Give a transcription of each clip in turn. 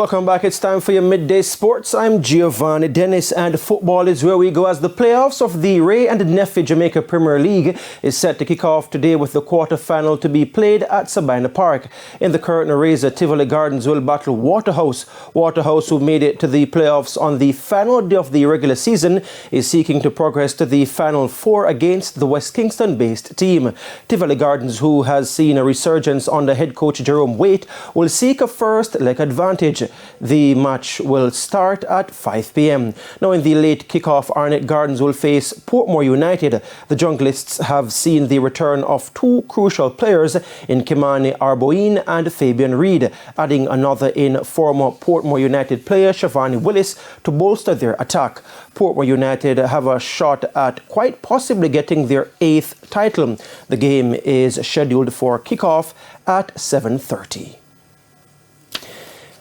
Welcome back. It's time for your midday sports. I'm Giovanni Dennis, and football is where we go as the playoffs of the Ray and Nephi Jamaica Premier League is set to kick off today with the quarter-final to be played at Sabina Park. In the curtain raiser, Tivoli Gardens will battle Waterhouse. Waterhouse, who made it to the playoffs on the final day of the regular season, is seeking to progress to the Final Four against the West Kingston-based team. Tivoli Gardens, who has seen a resurgence under head coach Jerome Waite, will seek a first-leg advantage. The match will start at 5 p.m. Now, in the late kickoff, Arnett Gardens will face Portmore United. The Junglists have seen the return of two crucial players in Kimani Arboin and Fabian Reid, adding another in former Portmore United player Shavani Willis to bolster their attack. Portmore United have a shot at quite possibly getting their 8th title. The game is scheduled for kickoff at 7:30.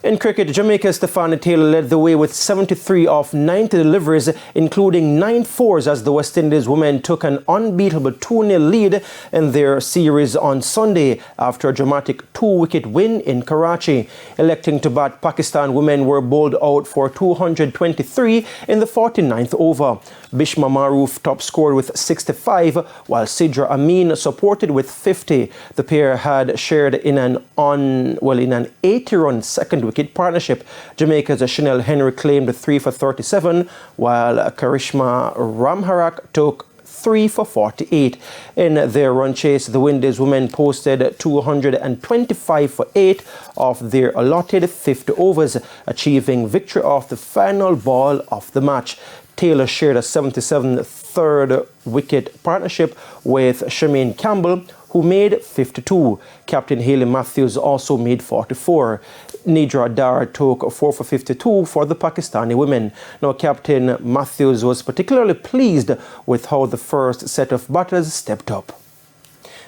In cricket, Jamaica's Stephanie Taylor led the way with 73 of 90 deliveries, including 9 fours, as the West Indies women took an unbeatable 2-0 lead in their series on Sunday after a dramatic 2-wicket win in Karachi. Electing to bat, Pakistan women were bowled out for 223 in the 49th over. Bishma Maroof top scored with 65, while Sidra Amin supported with 50. The pair had shared in an 80-run second wicket partnership. Jamaica's Chanel Henry claimed 3 for 37, while Karishma Ramharak took 3 for 48. In their run chase, the Windies women posted 225 for 8 of their allotted 50 overs, achieving victory off the final ball of the match. Taylor shared a 77 third wicket partnership with Shermaine Campbell, who made 52. Captain Hayley Matthews also made 44. Nidra Dar took 4 for 52 for the Pakistani women. Now, Captain Matthews was particularly pleased with how the first set of batters stepped up.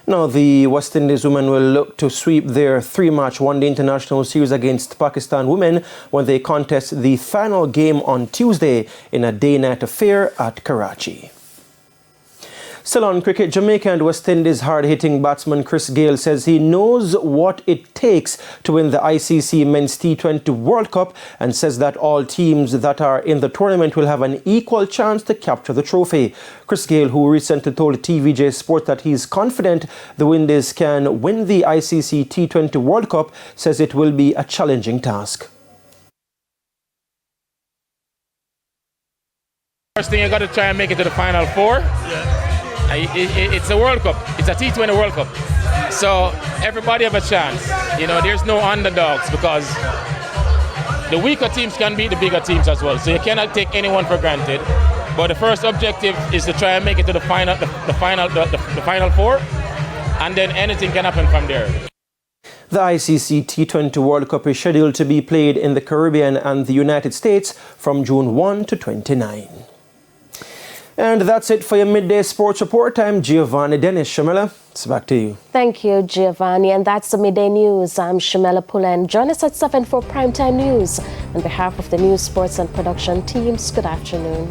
Now, the West Indies women will look to sweep their 3-match one-day international series against Pakistan women when they contest the final game on Tuesday in a day-night affair at Karachi. Still on cricket, Jamaica and West Indies hard-hitting batsman Chris Gayle says he knows what it takes to win the ICC Men's T20 World Cup, and says that all teams that are in the tournament will have an equal chance to capture the trophy. Chris Gayle, who recently told TVJ Sport that he's confident the Windies can win the ICC T20 World Cup, says it will be a challenging task. First thing, you got to try and make it to the Final Four. Yeah. It's a World Cup. It's a T20 World Cup. So everybody have a chance. You know, there's no underdogs, because the weaker teams can beat the bigger teams as well. So you cannot take anyone for granted. But the first objective is to try and make it to the final four, and then anything can happen from there. The ICC T20 World Cup is scheduled to be played in the Caribbean and the United States from June 1 to 29. And that's it for your midday sports report. I'm Giovanni Dennis. Shamela, it's back to you. Thank you, Giovanni. And that's the midday news. I'm Shamela Pullen. Join us at 7 for Primetime News. On behalf of the news, sports and production teams, good afternoon.